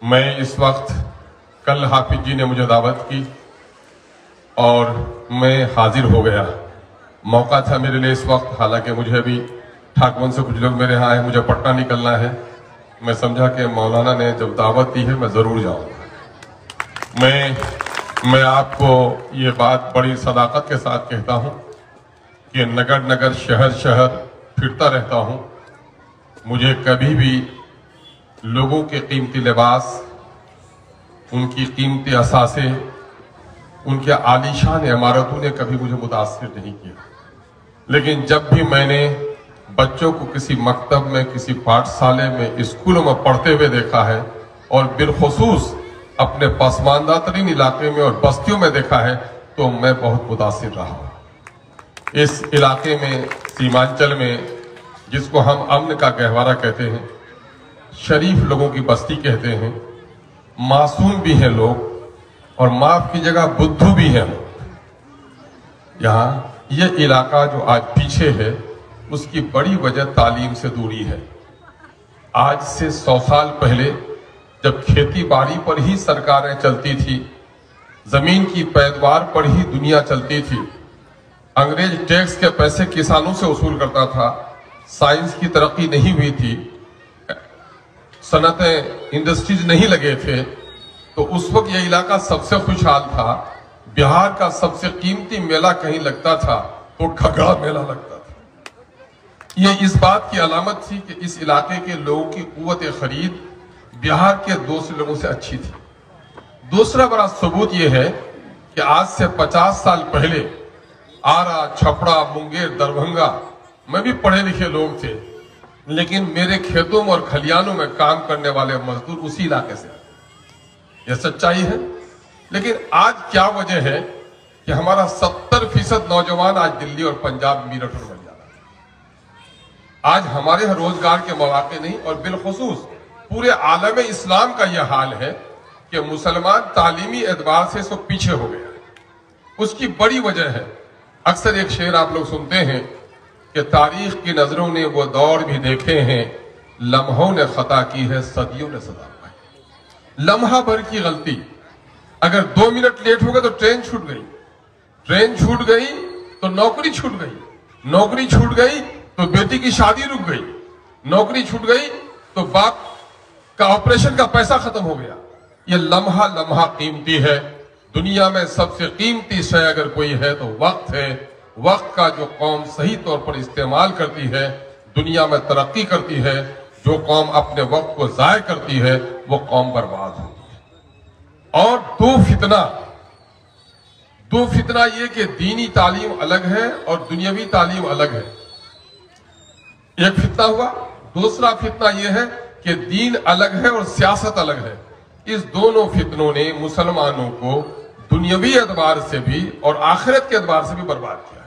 मैं इस वक्त, कल हाफिज जी ने मुझे दावत की और मैं हाजिर हो गया। मौका था मेरे लिए इस वक्त, हालांकि मुझे भी ठाकुर से कुछ लोग मेरे यहाँ आए, मुझे पटना निकलना है। मैं समझा कि मौलाना ने जब दावत दी है मैं ज़रूर जाऊँगा। मैं आपको ये बात बड़ी सदाकत के साथ कहता हूँ कि नगर नगर शहर शहर फिरता रहता हूँ। मुझे कभी भी लोगों के कीमती लिबास, उनकी कीमती असासे, उनके आलीशान इमारतों ने कभी मुझे मुतासिर नहीं किया। लेकिन जब भी मैंने बच्चों को किसी मकतब में, किसी पाठशाले में, स्कूलों में पढ़ते हुए देखा है और बिलखुसूस अपने पसमानदा तरीन इलाके में और बस्तियों में देखा है, तो मैं बहुत मुतासिर रहा हूँ। इस इलाके में, सीमांचल में, जिसको हम अमन का गहवारा कहते हैं, शरीफ लोगों की बस्ती कहते हैं, मासूम भी हैं लोग और माफ की जगह बुद्धू भी हैं लोग। यहाँ ये इलाका जो आज पीछे है, उसकी बड़ी वजह तालीम से दूरी है। आज से 100 साल पहले जब खेती बाड़ी पर ही सरकारें चलती थी, जमीन की पैदावार पर ही दुनिया चलती थी, अंग्रेज टैक्स के पैसे किसानों से वसूल करता था, साइंस की तरक्की नहीं हुई थी, सनतें, इंडस्ट्रीज नहीं लगे थे, तो उस वक्त यह इलाका सबसे खुशहाल था। बिहार का सबसे कीमती मेला कहीं लगता था तो खगड़ा मेला लगता था। यह इस बात की अलामत थी कि इस इलाके के लोगों की कुव्वत खरीद बिहार के दूसरे लोगों से अच्छी थी। दूसरा बड़ा सबूत यह है कि आज से 50 साल पहले आरा, छपरा, मुंगेर, दरभंगा में भी पढ़े लिखे लोग थे, लेकिन मेरे खेतों में और खलियानों में काम करने वाले मजदूर उसी इलाके से। यह सच्चाई है। लेकिन आज क्या वजह है कि हमारा 70% नौजवान आज दिल्ली और पंजाब, मीरठ और बन जा रहा है। आज हमारे यहाँ रोजगार के मौके नहीं, और बिलखुसूस पूरे आलम इस्लाम का यह हाल है कि मुसलमान तालीमी एतबार से सब पीछे हो गया है। उसकी बड़ी वजह है, अक्सर एक शेर आप लोग सुनते हैं कि तारीख की नजरों ने वो दौर भी देखे हैं, लम्हों ने खता की है, सदियों ने सदा पाई। लम्हा भर की गलती, अगर 2 मिनट लेट हो गए तो ट्रेन छूट गई, ट्रेन छूट गई तो नौकरी छूट गई, नौकरी छूट गई तो बेटी की शादी रुक गई, नौकरी छूट गई तो बाप का ऑपरेशन का पैसा खत्म हो गया। ये लम्हा लम्हा कीमती है। दुनिया में सबसे कीमती शय अगर कोई है तो वक्त है। वक्त का जो कौम सही तौर पर इस्तेमाल करती है, दुनिया में तरक्की करती है। जो कौम अपने वक्त को जाय करती है, वो कौम बर्बाद होती है। और दो फितना ये कि दीनी तालीम अलग है और दुनियावी तालीम अलग है, एक फितना हुआ। दूसरा फितना यह है कि दीन अलग है और सियासत अलग है। इस दोनों फितनों ने मुसलमानों को दुनियावी एतबार से भी और आखिरत के एतबार से भी बर्बाद किया।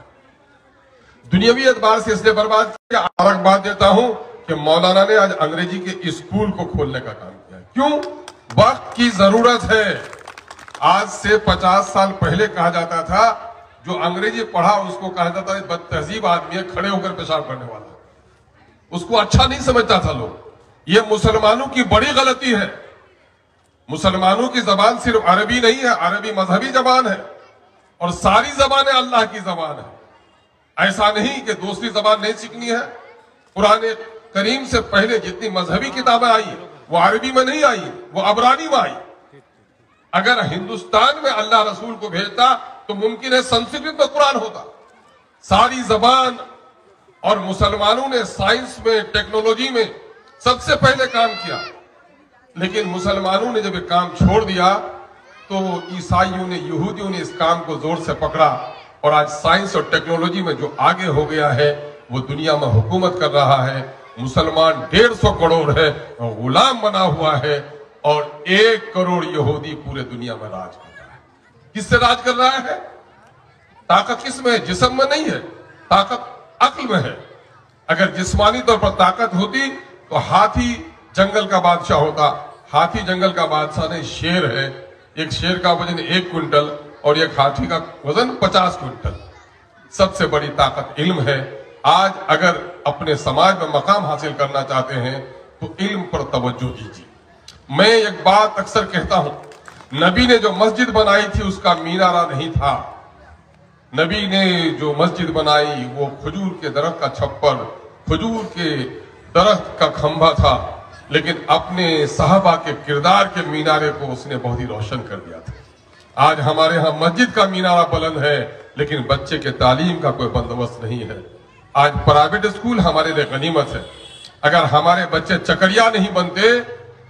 दुनियावी एतबार से इसलिए बर्बाद किया, अलग बात देता हूं कि मौलाना ने आज अंग्रेजी के स्कूल को खोलने का काम किया। क्यों? वक्त की जरूरत है। आज से 50 साल पहले कहा जाता था जो अंग्रेजी पढ़ा उसको कहा जाता है बदतहजीब आदमी है, खड़े होकर पेशाब करने वाला। उसको अच्छा नहीं समझता था लोग। ये मुसलमानों की बड़ी गलती है। मुसलमानों की जबान सिर्फ अरबी नहीं है, अरबी मजहबी जबान है और सारी जबानें अल्लाह की जबान है। ऐसा नहीं कि दूसरी जबान नहीं सीखनी है। कुरान करीम से पहले जितनी मजहबी किताबें आई वो अरबी में नहीं आई, वो अबरानी में आई। अगर हिंदुस्तान में अल्लाह रसूल को भेजता तो मुमकिन है संस्कृत में कुरान होता। सारी जबान, और मुसलमानों ने साइंस में, टेक्नोलॉजी में सबसे पहले काम किया। लेकिन मुसलमानों ने जब ये काम छोड़ दिया तो ईसाइयों ने, यहूदियों ने इस काम को जोर से पकड़ा और आज साइंस और टेक्नोलॉजी में जो आगे हो गया है वो दुनिया में हुकूमत कर रहा है। मुसलमान 150 करोड़ है, गुलाम बना हुआ है और 1 करोड़ यहूदी पूरे दुनिया में राज कर रहा है। किससे राज कर रहा है? ताकत किसमें है? जिस्म में नहीं है, ताकत अक्ल में है। अगर जिस्मानी तौर पर ताकत होती तो हाथी जंगल का बादशाह होता। हाथी जंगल का बादशाह नहीं, शेर है। एक शेर का वजन 1 क्विंटल और एक हाथी का वजन 50 क्विंटल। सबसे बड़ी ताकत इल्म है। आज अगर अपने समाज में मकाम हासिल करना चाहते हैं तो इल्म पर तवज्जो दीजिए। मैं एक बात अक्सर कहता हूं, नबी ने जो मस्जिद बनाई थी उसका मीनारा नहीं था। नबी ने जो मस्जिद बनाई वो खजूर के दरख्त का छप्पर, खजूर के दरख्त का खंभा था, लेकिन अपने साहबा के किरदार के मीनारे को उसने बहुत ही रोशन कर दिया था। आज हमारे यहाँ मस्जिद का मीनारा बुलंद है, लेकिन बच्चे के तालीम का कोई बंदोबस्त नहीं है। आज प्राइवेट स्कूल हमारे लिए गनीमत है। अगर हमारे बच्चे चकरिया नहीं बनते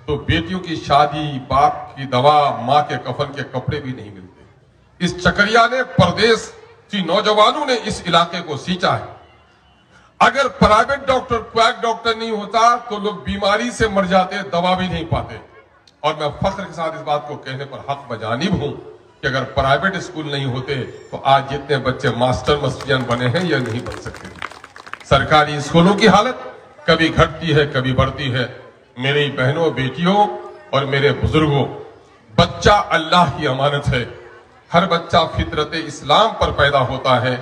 तो बेटियों की शादी, बाप की दवा, माँ के कफन के कपड़े भी नहीं मिलते। इस चकरिया ने, परदेश की नौजवानों ने इस इलाके को सींचा है। अगर प्राइवेट डॉक्टर, क्वैक डॉक्टर नहीं होता तो लोग बीमारी से मर जाते, दवा भी नहीं पाते। और मैं फख्र के साथ इस बात को कहने पर हक बजानिब हूं कि अगर प्राइवेट स्कूल नहीं होते तो आज जितने बच्चे मास्टर मस्टियन बने हैं यह नहीं बन सकते। सरकारी स्कूलों की हालत कभी घटती है, कभी बढ़ती है। मेरी बहनों, बेटियों और मेरे बुजुर्गों, बच्चा अल्लाह की अमानत है। हर बच्चा फितरत इस्लाम पर पैदा होता है।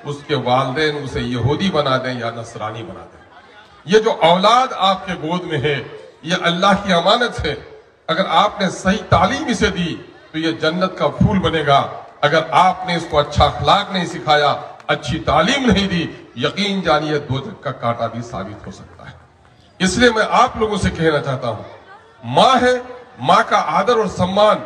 उसके वालिदैन उसे यहूदी बना दें या नसरानी बना दें। ये जो औलाद आपके गोद में है ये अल्लाह की अमानत है। अगर आपने सही तालीम इसे दी तो ये जन्नत का फूल बनेगा। अगर आपने इसको अच्छा अखलाक नहीं सिखाया, अच्छी तालीम नहीं दी, यकीन जानिए दोजख का कांटा भी साबित हो सकता है। इसलिए मैं आप लोगों से कहना चाहता हूं, माँ है, माँ का आदर और सम्मान।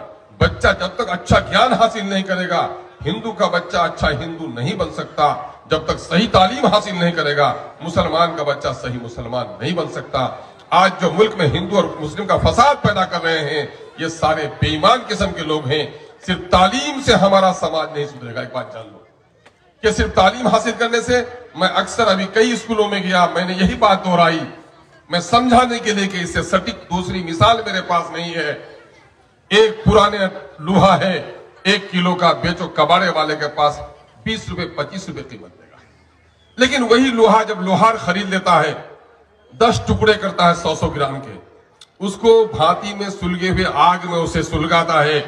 बच्चा जब तक अच्छा ज्ञान हासिल नहीं करेगा, हिंदू का बच्चा अच्छा हिंदू नहीं बन सकता। जब तक सही तालीम हासिल नहीं करेगा, मुसलमान का बच्चा सही मुसलमान नहीं बन सकता। आज जो मुल्क में हिंदू और मुस्लिम का फसाद पैदा कर रहे हैं ये सारे बेईमान किस्म के लोग हैं। सिर्फ तालीम से हमारा समाज नहीं सुधरेगा। एक बात जान लो कि सिर्फ तालीम हासिल करने से, मैं अक्सर अभी कई स्कूलों में गया, मैंने यही बात दोहराई। मैं समझाने के लिए कि इससे सटीक दूसरी मिसाल मेरे पास नहीं है। एक पुराने लोहा है, 1 किलो का बेचो, कबाड़े वाले के पास 20 रुपए 25 रुपए कीमत देगा। लेकिन वही लोहा जब लोहार खरीद लेता है, 10 टुकड़े करता है 100-100 ग्राम के, उसको भांति में सुलगे हुए आग में उसे सुलगाता है,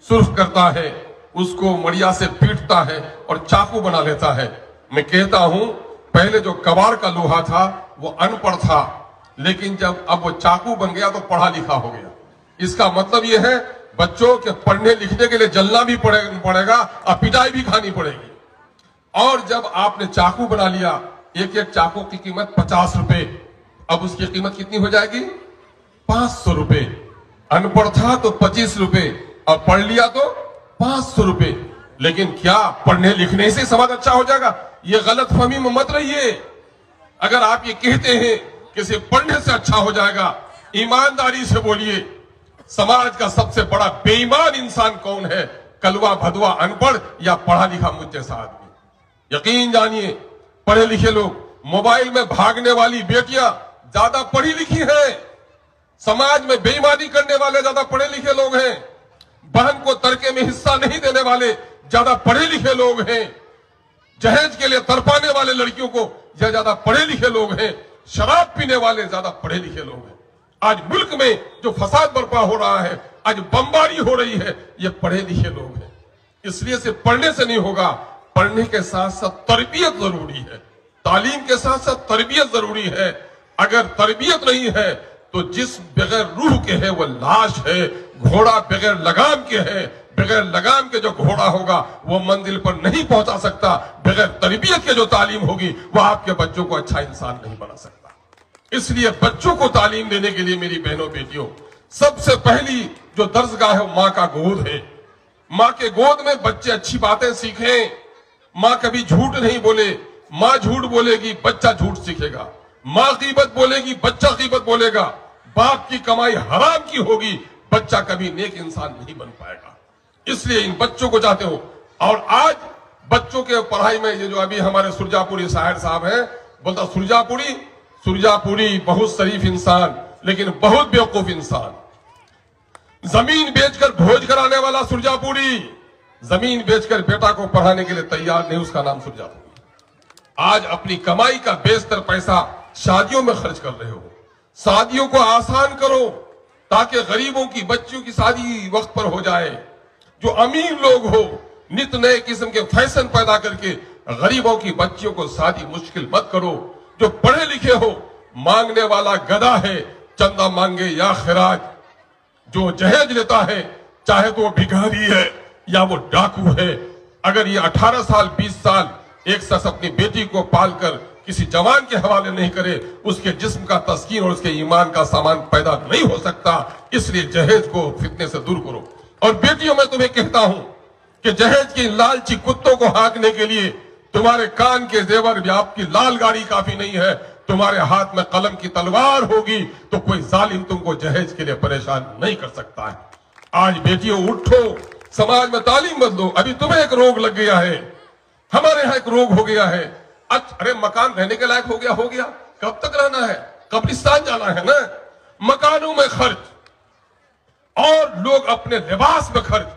सुर्ख करता है, उसको मड़िया से पीटता है और चाकू बना लेता है। मैं कहता हूं पहले जो कबाड़ का लोहा था वो अनपढ़ था, लेकिन जब अब वो चाकू बन गया तो पढ़ा लिखा हो गया। इसका मतलब यह है बच्चों के पढ़ने लिखने के लिए जलना भी पड़ेगा और पिटाई भी खानी पड़ेगी। और जब आपने चाकू बना लिया, एक एक चाकू की कीमत 50 रुपए, अब उसकी कीमत कितनी हो जाएगी? 500 रुपए। अनपढ़ था तो 25 रुपए और पढ़ लिया तो 500 रुपए। लेकिन क्या पढ़ने लिखने से समाज अच्छा हो जाएगा? ये गलत फहमी में मत रहिए। अगर आप ये कहते हैं कि सिर्फ पढ़ने से अच्छा हो जाएगा, ईमानदारी से बोलिए, समाज का सबसे बड़ा बेईमान इंसान कौन है? कलवा भदवा अनपढ़ या पढ़ा लिखा मुझ जैसा आदमी? यकीन जानिए पढ़े लिखे लोग, मोबाइल में भागने वाली बेटियां ज्यादा पढ़ी लिखी हैं। समाज में बेईमानी करने वाले ज्यादा पढ़े लिखे लोग हैं। बहन को तड़के में हिस्सा नहीं देने वाले ज्यादा पढ़े लिखे लोग हैं। जहेज के लिए तड़पाने वाले लड़कियों को यह ज्यादा पढ़े लिखे लोग हैं। शराब पीने वाले ज्यादा पढ़े लिखे लोग हैं। आज मुल्क में जो फसाद बर्पा हो रहा है, आज बमबारी हो रही है, ये पढ़े लिखे लोग हैं। इसलिए सिर्फ पढ़ने से नहीं होगा, पढ़ने के साथ साथ तरबियत जरूरी है। तालीम के साथ साथ तरबियत जरूरी है। अगर तरबियत नहीं है तो जिस बगैर रूह के है वो लाश है। घोड़ा बगैर लगाम के है, बगैर लगाम के जो घोड़ा होगा वो मंजिल पर नहीं पहुंचा सकता। बगैर तरबियत के जो तालीम होगी वो आपके बच्चों को अच्छा इंसान नहीं बना सकता। इसलिए बच्चों को तालीम देने के लिए मेरी बहनों बेटियों, सबसे पहली जो दर्जगाह है वो माँ का गोद है। माँ के गोद में बच्चे अच्छी बातें सीखें। माँ कभी झूठ नहीं बोले। माँ झूठ बोलेगी, बच्चा झूठ सीखेगा। माँ गीबत बोलेगी, बच्चा गीबत बोलेगा। बाप की कमाई हराम की होगी, बच्चा कभी नेक इंसान नहीं बन पाएगा। इसलिए इन बच्चों को चाहते हो। और आज बच्चों के पढ़ाई में ये जो अभी हमारे सुरजापुरी शायर साहब हैं, बोलता सुरजापुरी बहुत शरीफ इंसान लेकिन बहुत बेवकूफ इंसान। जमीन बेचकर भोज कराने वाला सुरजापुरी, जमीन बेचकर बेटा को पढ़ाने के लिए तैयार नहीं, उसका नाम सुरजापुरी। आज अपनी कमाई का बेशतर पैसा शादियों में खर्च कर रहे हो। शादियों को आसान करो ताकि गरीबों की बच्चियों की शादी वक्त पर हो जाए। जो अमीर लोग हो, नित नए किस्म के फैशन पैदा करके गरीबों की बच्चियों को शादी मुश्किल मत करो। जो पढ़े लिखे हो, मांगने वाला गधा है, चंदा मांगे या खिराज। जो जहेज लेता है, चाहे तो वो भिखारी है या वो डाकू है, अगर ये 18 साल 20 साल एक शख्स अपनी बेटी को पालकर किसी जवान के हवाले नहीं करे, उसके जिस्म का तस्कीन और उसके ईमान का सामान पैदा नहीं हो सकता। इसलिए जहेज को फितने से दूर करो। और बेटियों, मैं तुम्हें कहता हूं कि जहेज के लालची कुत्तों को हाँकने के लिए तुम्हारे कान के जेवर या आपकी लाल गाड़ी काफी नहीं है, तुम्हारे हाथ में कलम की तलवार होगी तो कोई जालिम तुमको जहेज के लिए परेशान नहीं कर सकता है। आज बेटियों उठो, समाज में तालीम बदलो। अभी तुम्हें एक रोग लग गया है, हमारे यहां एक रोग हो गया है। अरे मकान रहने के लायक हो गया, कब तक रहना है? कब्रिस्तान जाना है ना। मकानों में खर्च और लोग अपने लिबास में खर्च।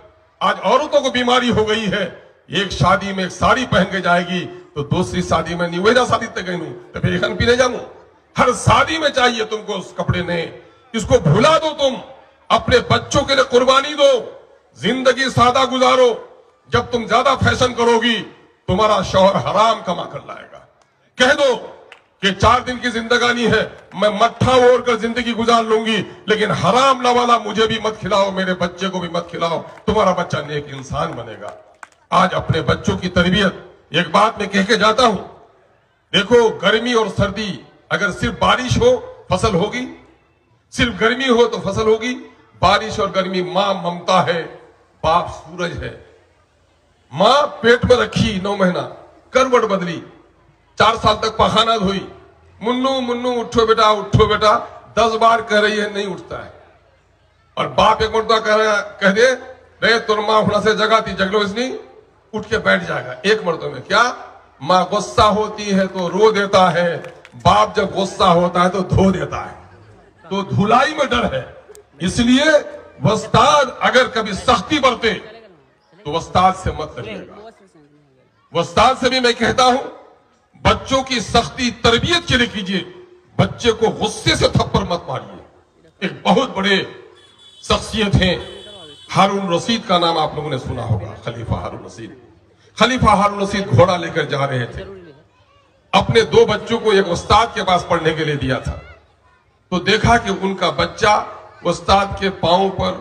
आज औरतों को बीमारी हो गई है, एक शादी में एक साड़ी पहन के जाएगी तो दूसरी शादी में नहीं, वही शादी तक गई तो फिर खान पीने जाऊं। हर शादी में चाहिए तुमको उस कपड़े ने। इसको भुला दो, तुम अपने बच्चों के लिए कुर्बानी दो, जिंदगी सादा गुजारो। जब तुम ज्यादा फैशन करोगी, तुम्हारा शौहर हराम कमा कर लाएगा। कह दो कि 4 दिन की जिंदगानी है, मैं मट्ठा ओढ़ कर जिंदगी गुजार लूंगी, लेकिन हराम ना वाला मुझे भी मत खिलाओ, मेरे बच्चे को भी मत खिलाओ, तुम्हारा बच्चा नेक इंसान बनेगा। आज अपने बच्चों की तरबियत, एक बात मैं कह के जाता हूं, देखो गर्मी और सर्दी, अगर सिर्फ बारिश हो फसल होगी, सिर्फ गर्मी हो तो फसल होगी। बारिश और गर्मी, मां ममता है, बाप सूरज है। मां पेट में रखी 9 महीना, करवट बदली, 4 साल तक पखाना धोई, मुन्नू मुन्नू उठो बेटा 10 बार कह रही है, नहीं उठता है। और बाप एक मरतबा कह दे रे तुर मां होना से जगह थी, जगलो इसने उठ के बैठ जाएगा एक मरतबे में। क्या? मां गुस्सा होती है तो रो देता है, बाप जब गुस्सा होता है तो धो देता है। तो धुलाई में डर है। इसलिए वस्ताद अगर कभी सख्ती बरते तो वस्ताद से मत लगिएगा। वस्ताद से भी मैं कहता हूं, बच्चों की सख्ती तरबियत के लिए कीजिए, बच्चे को गुस्से से थप्पड़ मत मारिए। एक बहुत बड़े शख्सियत हैं, हारून रशीद का नाम आप लोगों ने सुना होगा। खलीफा हारून रशीद। खलीफा हारून रशीद घोड़ा लेकर जा रहे थे, अपने 2 बच्चों को एक उस्ताद के पास पढ़ने के लिए दिया था। तो देखा कि उनका बच्चा उस्ताद के पांव पर